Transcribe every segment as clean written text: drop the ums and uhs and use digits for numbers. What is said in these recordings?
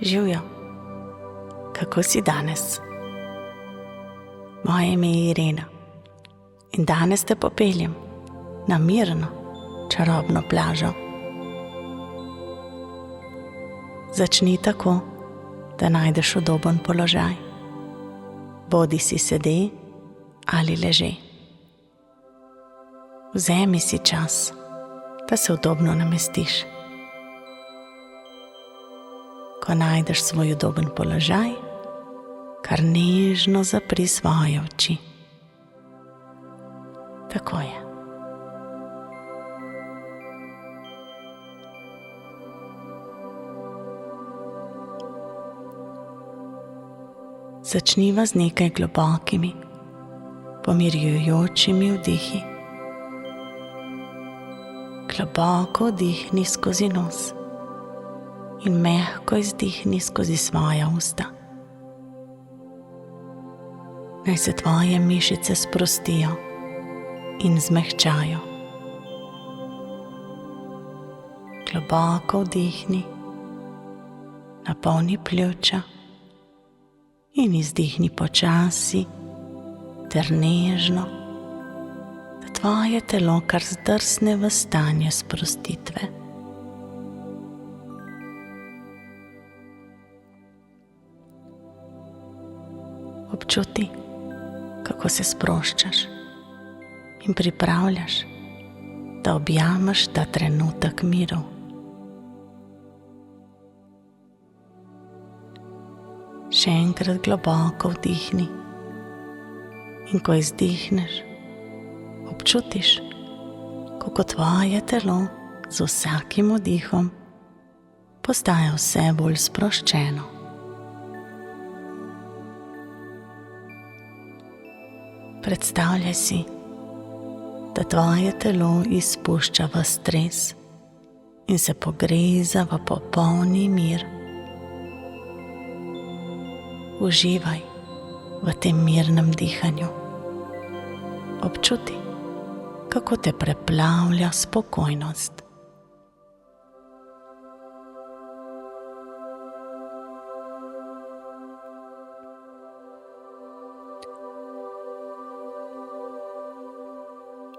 Živjo, kako si danes? Moje ime je Irena in danes te popeljem na mirno, čarobno plažo. Začni tako, da najdeš udoben položaj. Bodi si sede ali leže. Vzemi si čas, da se udobno namestiš. Ko najdeš svoj udoben položaj, kar nežno zapri svoje oči. Tako je. Začniva z nekaj globokimi, pomirjujočimi vdihi. Globoko vdihni skozi nos in mehko izdihni skozi svoja usta. Naj se tvoje mišice sprostijo in zmehčajo. Globoko vdihni, napolni pljuča in izdihni počasi ter nežno, da tvoje telo kar zdrsne v stanje sprostitve. Občuti, kako se sproščaš in pripravljaš, da objameš ta trenutek miru. Še enkrat globoko vdihni in ko izdihneš, občutiš, kako tvoje telo z vsakim vdihom postaja vse bolj sproščeno. Predstavljaj si, da tvoje telo izpušča v stres in se pogreza v popolni mir. Uživaj v tem mirnem dihanju. Občuti, kako te preplavlja spokojnost.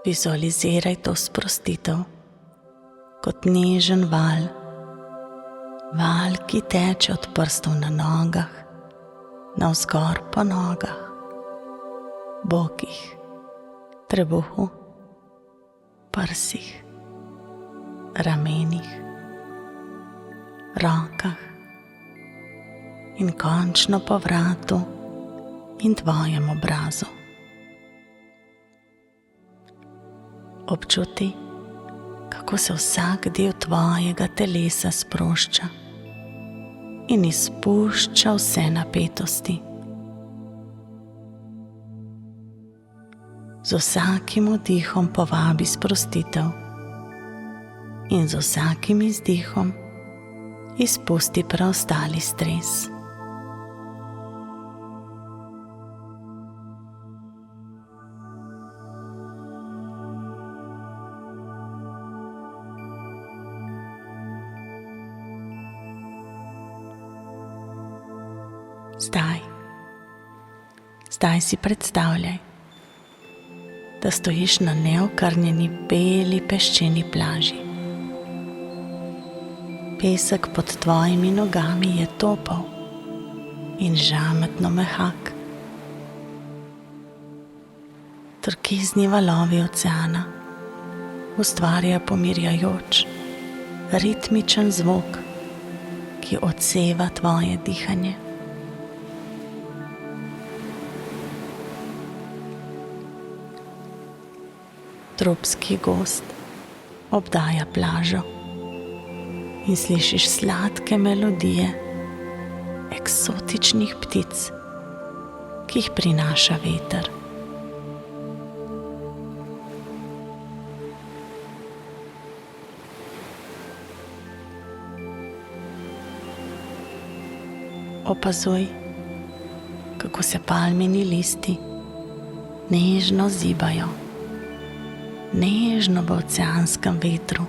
Vizualiziraj to sprostitev kot nežen val, ki teče od prstov na nogah, navzgor po nogah, bokih, trebuhu, prsih, ramenih, rokah in končno po vratu in tvojem obrazu. Občuti, kako se vsak del tvojega telesa sprošča in izpušča vse napetosti. Z vsakim vdihom povabi sprostitev in z vsakim izdihom izpusti preostali stres. Zdaj si predstavljaj, da stojiš na neokrnjeni beli peščeni plaži. Pesek pod tvojimi nogami je topel in žametno mehak. Turkizni valovi oceana ustvarjajo pomirjajoč, ritmičen zvok, ki odseva tvoje dihanje. Tropski gozd obdaja plažo in slišiš sladke melodije eksotičnih ptic, ki jih prinaša veter. Opazuj, kako se palmini listi nežno zibajo. Nežno v oceanskem vetru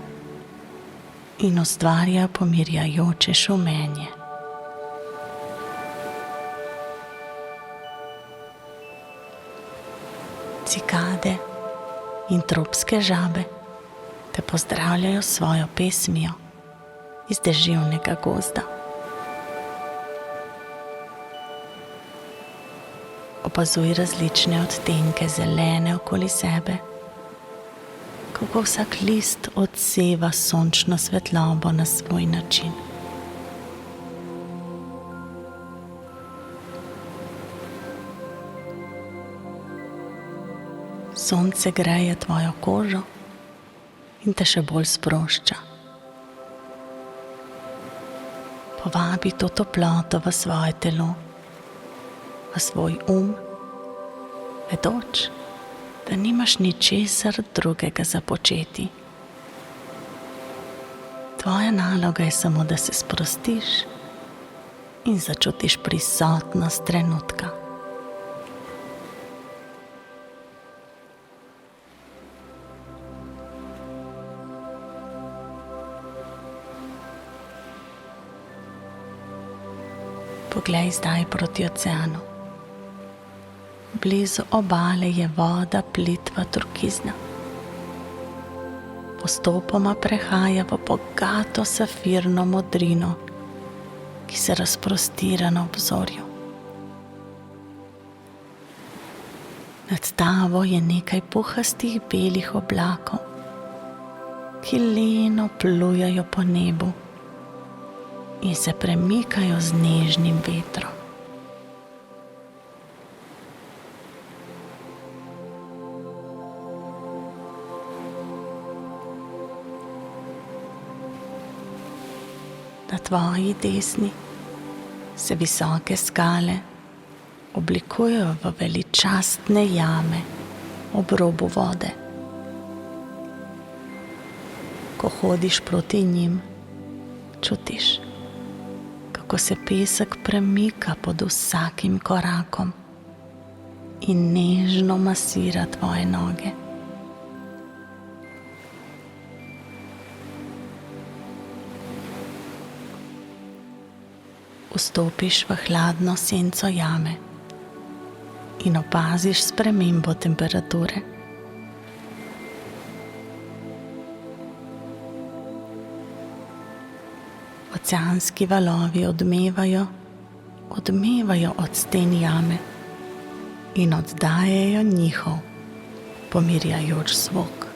in ustvarja pomirjajoče šumenje. Cikade in tropske žabe te pozdravljajo s svojo pesmijo iz deževnega gozda. Opazuj različne odtenke zelene okoli sebe, kako vsak list odseva sončno svetlobo na svoj način. Sonce greje tvojo kožo in te še bolj sprošča. Povabi to toploto v svoje telo, v svoj vedoč, da nimaš ničesar drugega za početi. Tvoja naloga je samo, da se sprostiš in začutiš prisotnost trenutka. Poglej zdaj proti oceanu. Blizu obale je voda plitva turkizna. Postopoma prehaja v bogato safirno modrino, ki se razprostira na obzorju. Nad tavo je nekaj puhastih belih oblakov, ki leno plujajo po nebu in se premikajo z nežnim vetrom. Na tvoji desni se visoke skale oblikujejo v veličastne jame ob robu vode. Ko hodiš proti njim, čutiš, kako se pesek premika pod vsakim korakom in nežno masira tvoje noge. Vstopiš v hladno senco jame in opaziš spremembo temperature. Oceanski valovi odmevajo od sten jame in oddajajo njihov pomirjajoč zvok.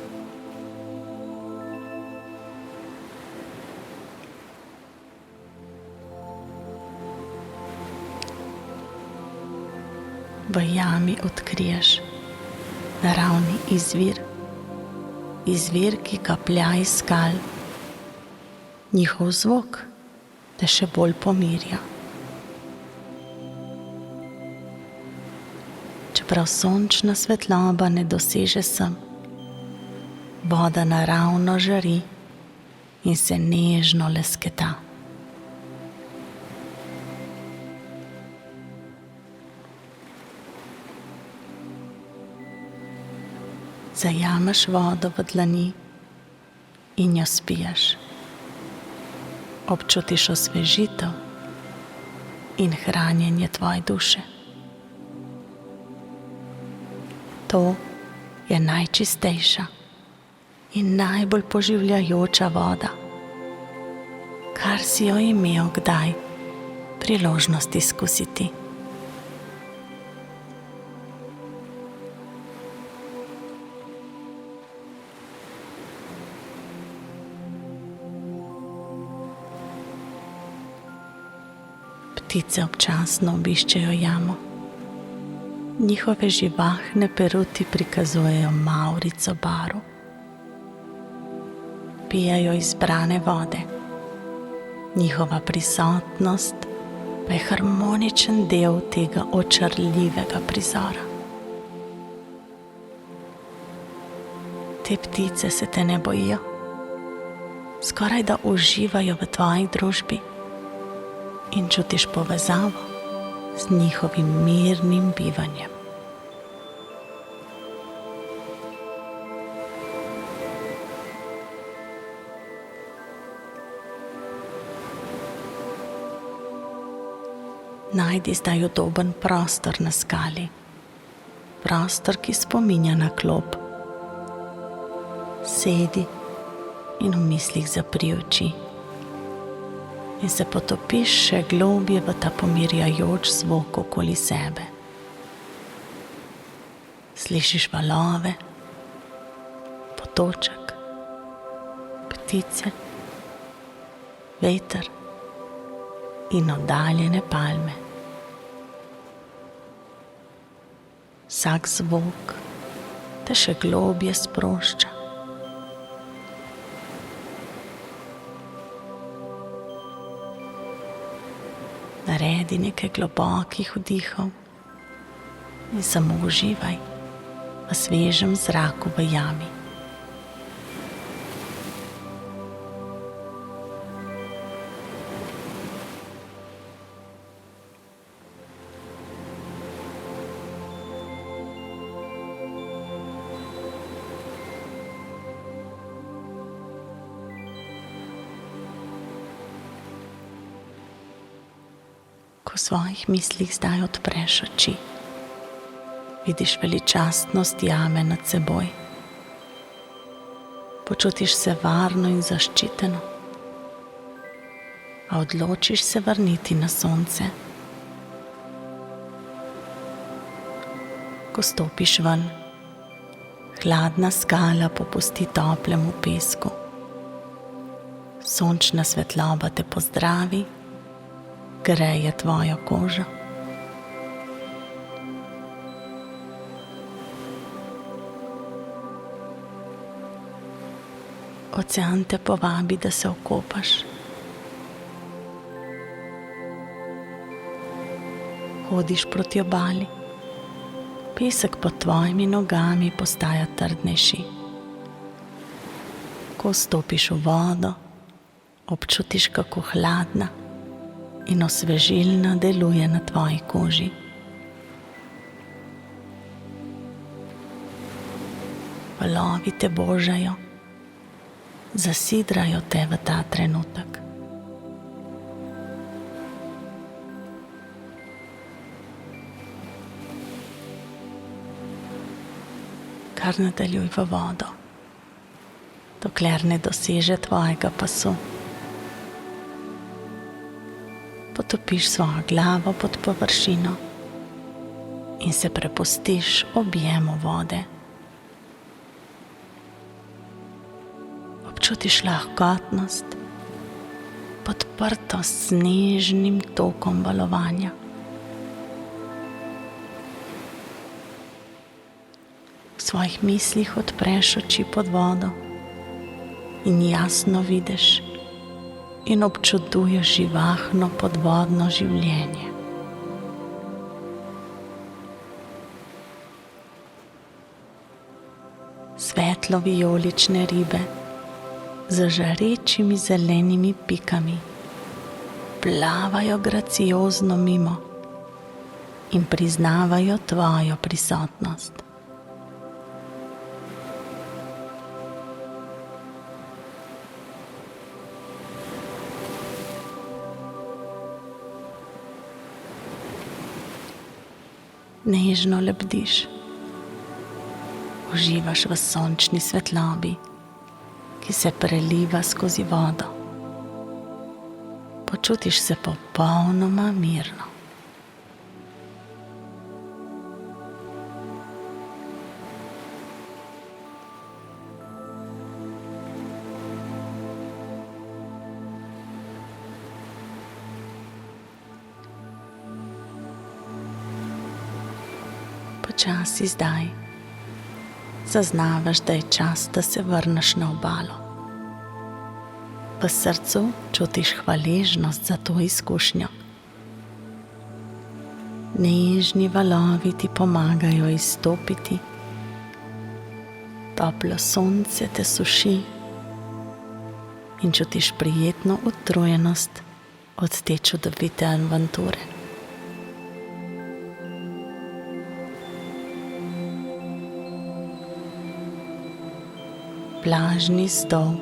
V jami odkriješ naravni izvir, ki kaplja iz skal. Njihov zvok te še bolj pomirja. Čeprav sončna svetloba ne doseže sem, voda naravno žari in se nežno lesketa. Zajameš vodo v dlani in jo spiješ. Občutiš osvežitev in hranjenje tvoje duše. To je najčistejša in najbolj poživljajoča voda, kar si jo imel kdaj priložnost izkusiti. Ptice občasno obiščejo jamo. Njihove živahne peruti prikazujejo mavrico baru. Pijajo izbrane vode. Njihova prisotnost pa je harmoničen del tega očarljivega prizora. Te ptice se te ne bojijo, skoraj da uživajo v tvoji družbi in čutiš povezavo z njihovim mirnim bivanjem. Najdi zdaj udoben prostor na skali, prostor, ki spominja na klop. Sedi in v mislih zapri oči in se potopiš še globje v ta pomirjajoč zvok okoli sebe. Slišiš valove, potoček, ptice, veter in oddaljene palme. Vsak zvok te še globje sprošča. Naredi nekaj globokih vdihov in samo uživaj v svežem zraku v jami. Ko v svojih mislih zdaj odpreš oči, vidiš veličastnost jame nad seboj. Počutiš se varno in zaščiteno, a odločiš se vrniti na sonce. Ko stopiš ven, hladna skala popusti toplemu pesku. Sončna svetloba te pozdravi, greje tvojo kožo. Ocean te povabi, da se okopaš. Hodiš proti obali, pesek pod tvojimi nogami postaja trdnejši. Ko vstopiš v vodo, občutiš, kako hladna in osvežilna deluje na tvoji koži. Valovi te božajo, zasidrajo te v ta trenutek. Kar nadaljuj v vodo, dokler ne doseže tvojega pasu. Potopiš svojo glavo pod površino in se prepustiš objemu vode. Občutiš lahkotnost, podprtost z nežnim tokom valovanja. V svojih mislih odpreš oči pod vodo in jasno vidiš in občuduješ živahno podvodno življenje. Svetlo vijolične ribe z žarečimi zelenimi pikami plavajo graciozno mimo in priznavajo tvojo prisotnost. Nežno lebdiš, uživaš v sončni svetlobi, ki se preliva skozi vodo. Počutiš se popolnoma mirno. Počasi zdaj zaznavaš, da je čas, da se vrneš na obalo. V srcu čutiš hvaležnost za to izkušnjo. Nežni valovi ti pomagajo izstopiti, toplo sonce te suši in čutiš prijetno utrujenost od te čudovite avanture. Plažni stol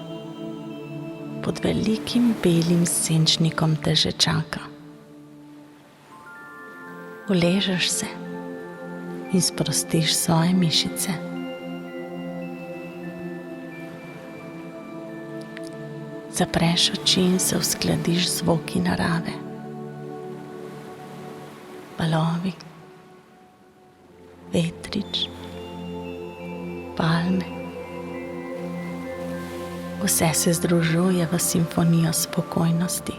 pod velikim belim senčnikom te že čaka. Uležeš se in sprostiš svoje mišice. Zapreš oči in se uskladiš z zvoki narave. Valovi, vetrič, palme. Vse se združuje v simfonijo spokojnosti.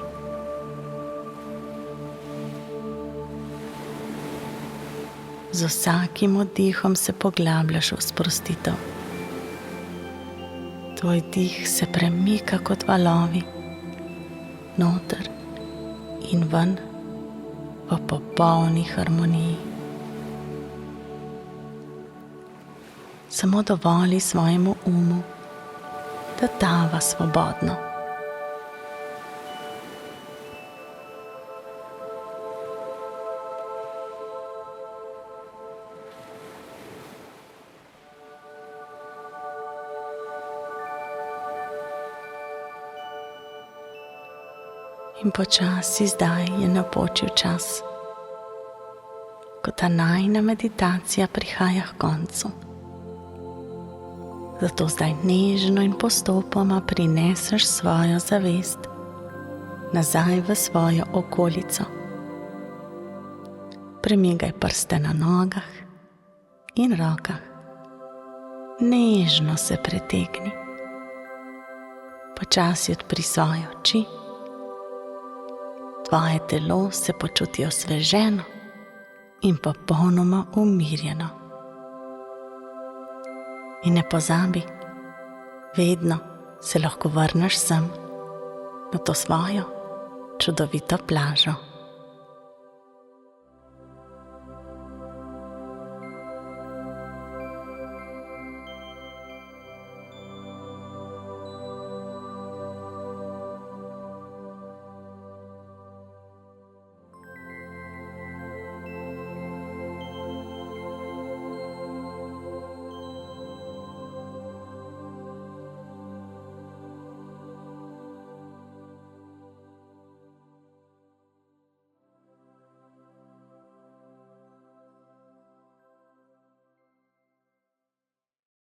Z vsakim oddihom se poglabljaš v sprostitev. Tvoj dih se premika kot valovi, noter in ven v popolni harmoniji. Samo dovoli svojemu umu, da tava svobodno. In počasi zdaj je napočil čas, ko ta najina meditacija prihaja k koncu. Zato zdaj nežno in postopoma prineseš svojo zavest nazaj v svojo okolico. Premigaj prste na nogah in rokah. Nežno se pretegni. Počasi odpri svoje oči. Tvoje telo se počuti osveženo in popolnoma umirjeno. In ne pozabi, vedno se lahko vrneš sem na to svojo čudovito plažo.